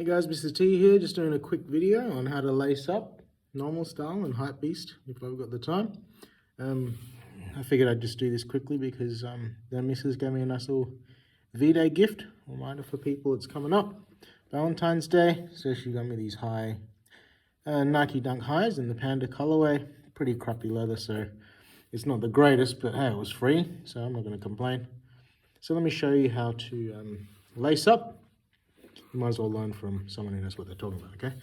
Hey guys, Mr. T here, just doing a quick video on how to lace up normal style and Hypebeast if I've got the time. I figured I'd just do this quickly because the missus gave me a nice little V-Day gift, reminder for people it's coming up. Valentine's Day, so she got me these high Nike Dunk highs in the Panda colorway. Pretty crappy leather, so it's not the greatest, but hey, it was free, so I'm not going to complain. So let me show you how to lace up. You might as well learn from someone who knows what they're talking about, okay?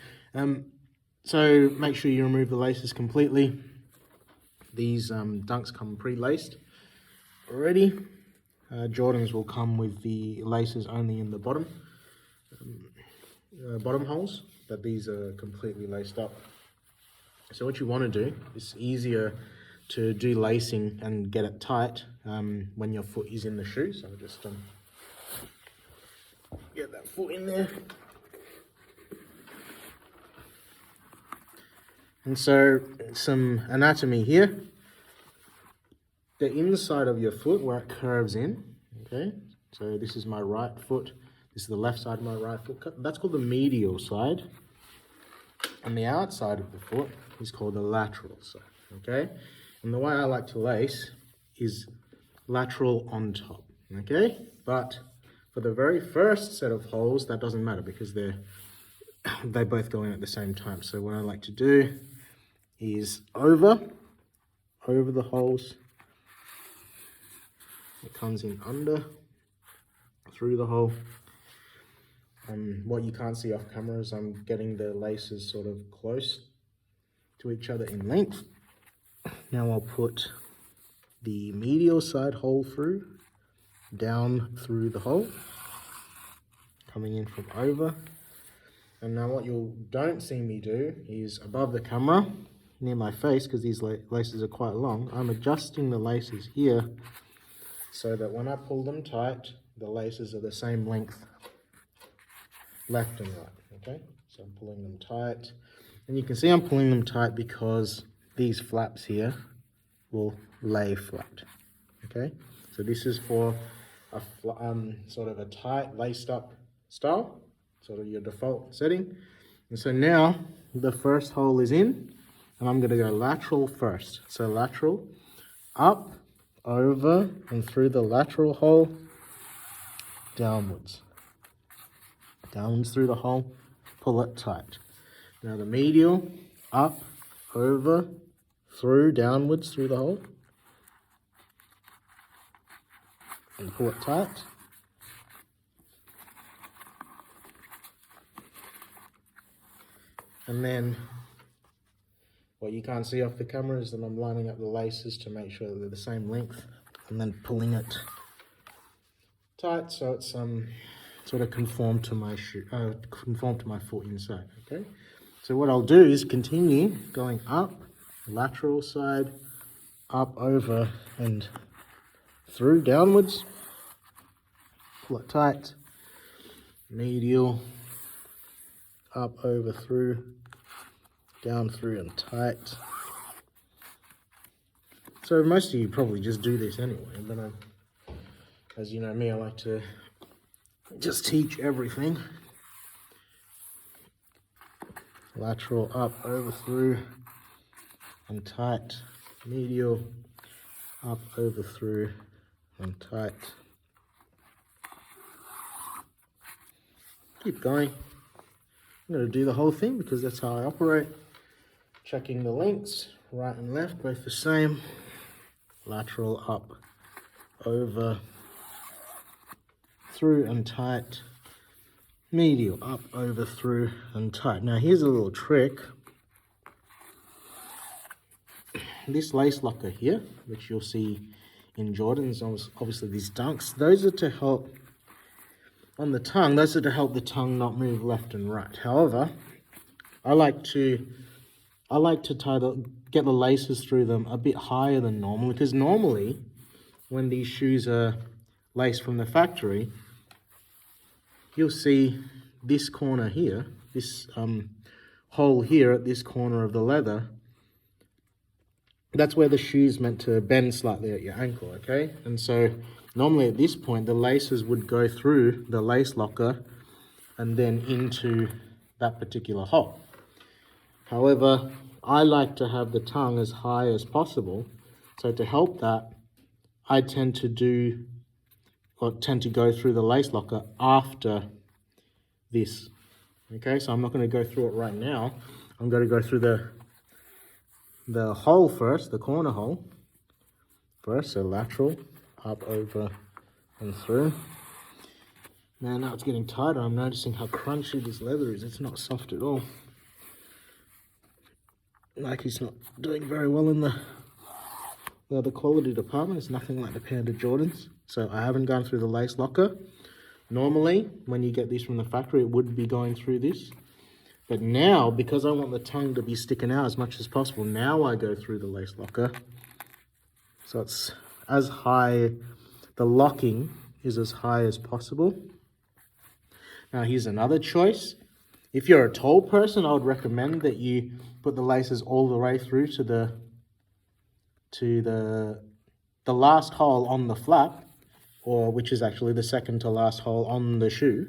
So make sure you remove the laces completely. These Dunks come pre-laced already. Jordans will come with the laces only in the bottom holes, but these are completely laced up. So what you want to do, it's easier to do lacing and get it tight when your foot is in the shoe. So just get that foot in there. And so some anatomy here. The inside of your foot where it curves in, okay? So this is my right foot. This is the left side of my right foot. That's called the medial side. And the outside of the foot is called the lateral side, okay? And the way I like to lace is lateral on top, okay? But for the very first set of holes, that doesn't matter because they both go in at the same time. So what I like to do is over the holes. It comes in under, through the hole. And what you can't see off camera is I'm getting the laces sort of close to each other in length. Now I'll put the medial side hole through, down through the hole, coming in from over. And now what you don't see me do is above the camera, near my face, because these laces are quite long, I'm adjusting the laces here so that when I pull them tight, the laces are the same length, left and right, okay? So I'm pulling them tight. And you can see I'm pulling them tight because these flaps here will lay flat, okay? So this is for a sort of a tight, laced up style, sort of your default setting. And so now the first hole is in, and I'm going to go lateral first. So lateral, up, over, and through the lateral hole, downwards. Downwards through the hole, pull it tight. Now the medial, up, over, through, downwards through the hole, and pull it tight. And then what you can't see off the camera is that I'm lining up the laces to make sure that they're the same length, and then pulling it tight so it's sort of conform to my foot inside, okay? So what I'll do is continue going up, lateral side, up, over, and through, downwards, pull it tight, medial, up, over, through, down, through, and tight. So most of you probably just do this anyway, but as you know me, I like to just teach everything. Lateral, up, over, through, and tight. Medial, up, over, through, and tight. Keep going. I'm going to do the whole thing because that's how I operate. Checking the lengths, right and left, both the same. Lateral, up, over, through, and tight. Medial, up, over, through, and tight. Now here's a little trick. This lace locker here, which you'll see in Jordans, obviously these Dunks, those are to help on the tongue, those are to help the tongue not move left and right. However, I like to get the laces through them a bit higher than normal, because normally when these shoes are laced from the factory, you'll see this corner here, this hole here at this corner of the leather. That's where the shoe's meant to bend slightly at your ankle, okay? And so normally at this point, the laces would go through the lace locker and then into that particular hole. However, I like to have the tongue as high as possible. So to help that, I tend to go through the lace locker after this. Okay, so I'm not going to go through it right now. I'm going to go through the hole first, the corner hole first, so lateral, up, over, and through. Now it's getting tighter. I'm noticing how crunchy this leather is. It's not soft at all. Nike's not doing very well in the quality department. It's nothing like the Panda Jordans. So I haven't gone through the lace locker. Normally, when you get these from the factory, it would be going through this. But now, because I want the tongue to be sticking out as much as possible, now I go through the lace locker. So it's as high, the locking is as high as possible. Now here's another choice. If you're a tall person, I would recommend that you put the laces all the way through to the last hole on the flap, or which is actually the second to last hole on the shoe.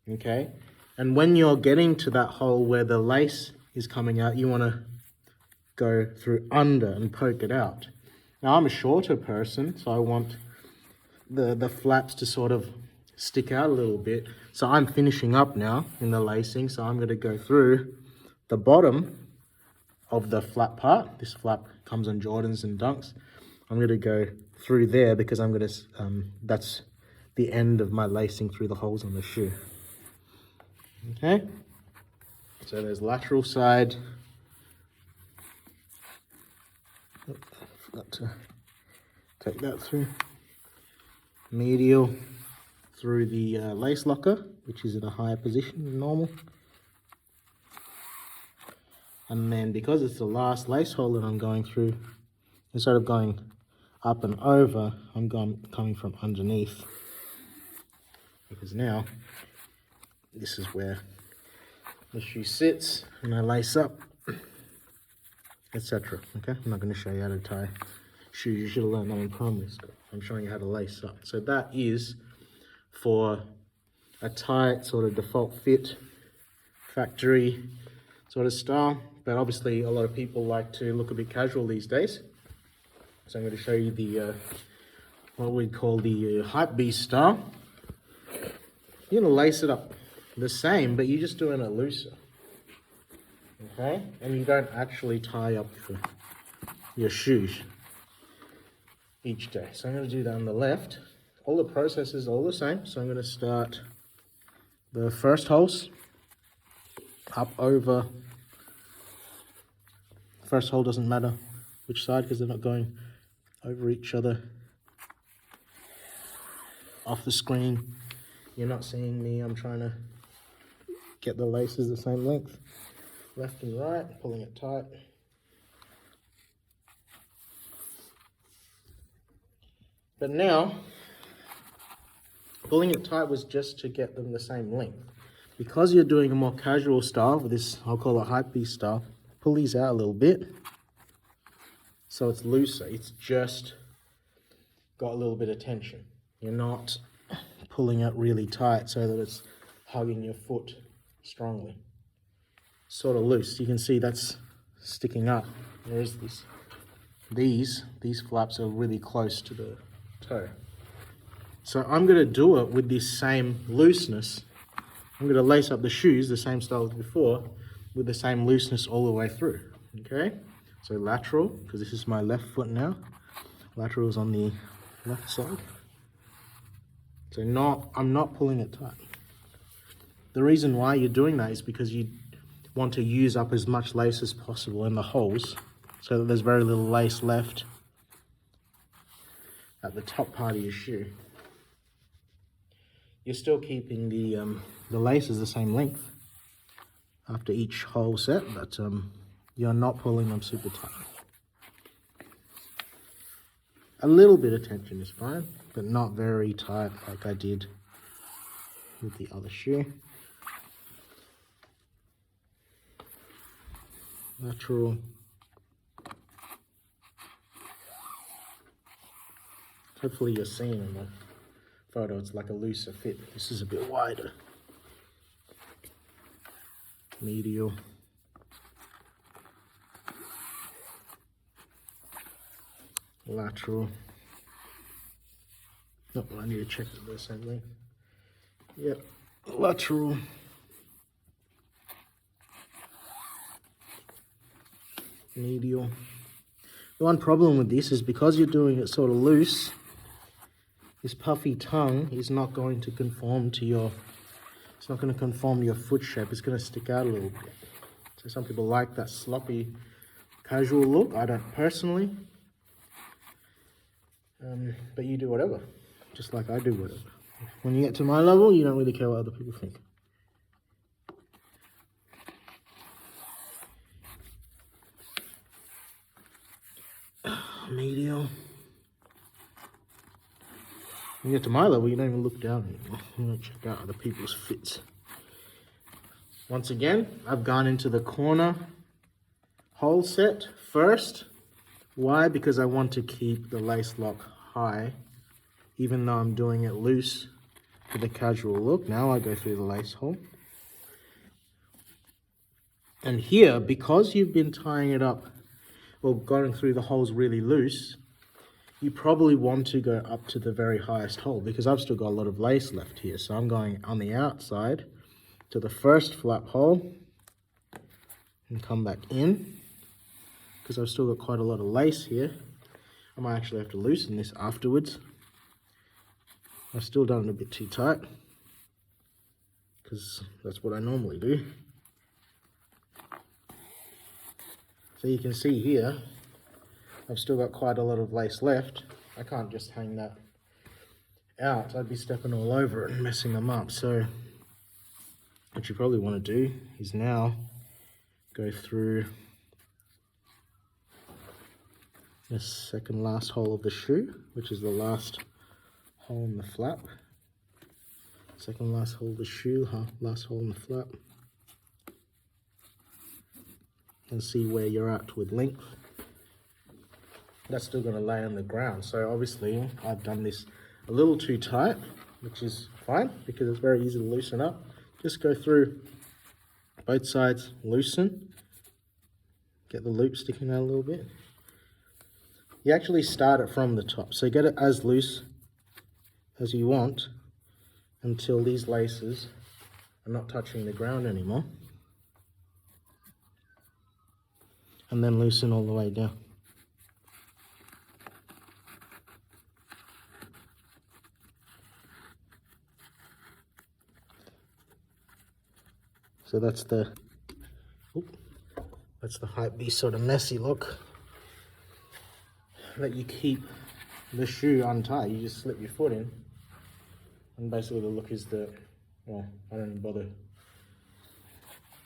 Okay, and when you're getting to that hole where the lace is coming out, you want to go through under and poke it out. Now I'm a shorter person, so I want the flaps to sort of stick out a little bit. So I'm finishing up now in the lacing, so I'm going to go through the bottom of the flap part. This flap comes on Jordans and Dunks. I'm going to go through there because I'm going to, that's the end of my lacing through the holes on the shoe. Okay, so there's lateral side. Oh, I forgot to take that through. Medial through the lace locker, which is in a higher position than normal. And then because it's the last lace hole that I'm going through, instead of going up and over, I'm coming from underneath. Because now, this is where the shoe sits, and I lace up, etc. Okay, I'm not going to show you how to tie shoes. You should have learned that in primary school. I'm showing you how to lace up. So that is for a tight sort of default fit, factory sort of style. But obviously a lot of people like to look a bit casual these days. So I'm going to show you the what we call the hype beast style. You're going to lace it up the same, but you're just doing it looser. Okay? And you don't actually tie up your shoes each day. So I'm going to do that on the left. All the process is all the same. So I'm going to start the first holes up over. First hole doesn't matter which side because they're not going over each other. Off the screen, you're not seeing me. I'm trying to get the laces the same length. Left and right, pulling it tight. But now, pulling it tight was just to get them the same length. Because you're doing a more casual style with this, I'll call it hype beast style, pull these out a little bit so it's looser. It's just got a little bit of tension. You're not pulling it really tight so that it's hugging your foot strongly. Sort of loose. You can see that's sticking up. There's this. These flaps are really close to the toe. So I'm going to do it with this same looseness. I'm going to lace up the shoes the same style as before with the same looseness all the way through. Okay, so lateral, because this is my left foot now. Lateral is on the left side. So I'm not pulling it tight. The reason why you're doing that is because you want to use up as much lace as possible in the holes so that there's very little lace left at the top part of your shoe. You're still keeping the laces the same length after each hole set, but you're not pulling them super tight. A little bit of tension is fine, but not very tight like I did with the other shoe. Lateral. Hopefully you're seeing in the photo it's like a looser fit. This is a bit wider. medial, lateral. Oh, I need to check that they're the same length. Yep, lateral, medial. The one problem with this is because you're doing it sort of loose, this puffy tongue is not going to conform to your, it's not going to conform to your foot shape. It's going to stick out a little bit. So some people like that sloppy, casual look. I don't personally. But you do whatever, just like I do whatever. When you get to my level, you don't really care what other people think. Medial. When you get to my level, you don't even look down anymore. You don't check out other people's fits. Once again, I've gone into the corner hole set first. Why? Because I want to keep the lace lock high, even though I'm doing it loose for the casual look. Now I go through the lace hole. And here, because you've been tying it up or going through the holes really loose, you probably want to go up to the very highest hole, because I've still got a lot of lace left here. So I'm going on the outside to the first flap hole and come back in, because I've still got quite a lot of lace here. I might actually have to loosen this afterwards. I've still done it a bit too tight, because that's what I normally do. So you can see here, I've still got quite a lot of lace left. I can't just hang that out. I'd be stepping all over it and messing them up. So what you probably want to do is now go through the second last hole of the shoe, which is the last hole in the flap. Second last hole of the shoe, last hole in the flap. And see where you're at with length. That's still going to lay on the ground. So obviously I've done this a little too tight, which is fine because it's very easy to loosen up. Just go through both sides, loosen, get the loop sticking out a little bit. You actually start it from the top, so get it as loose as you want until these laces are not touching the ground anymore, and then loosen all the way down. So that's the Hypebeast sort of messy look that you keep the shoe untied. You just slip your foot in, and basically the look is that, well, I don't even bother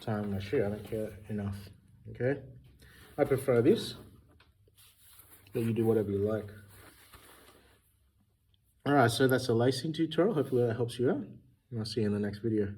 tying my shoe. I don't care enough. Okay, I prefer this, but you do whatever you like. All right, so that's a lacing tutorial. Hopefully that helps you out, and I'll see you in the next video.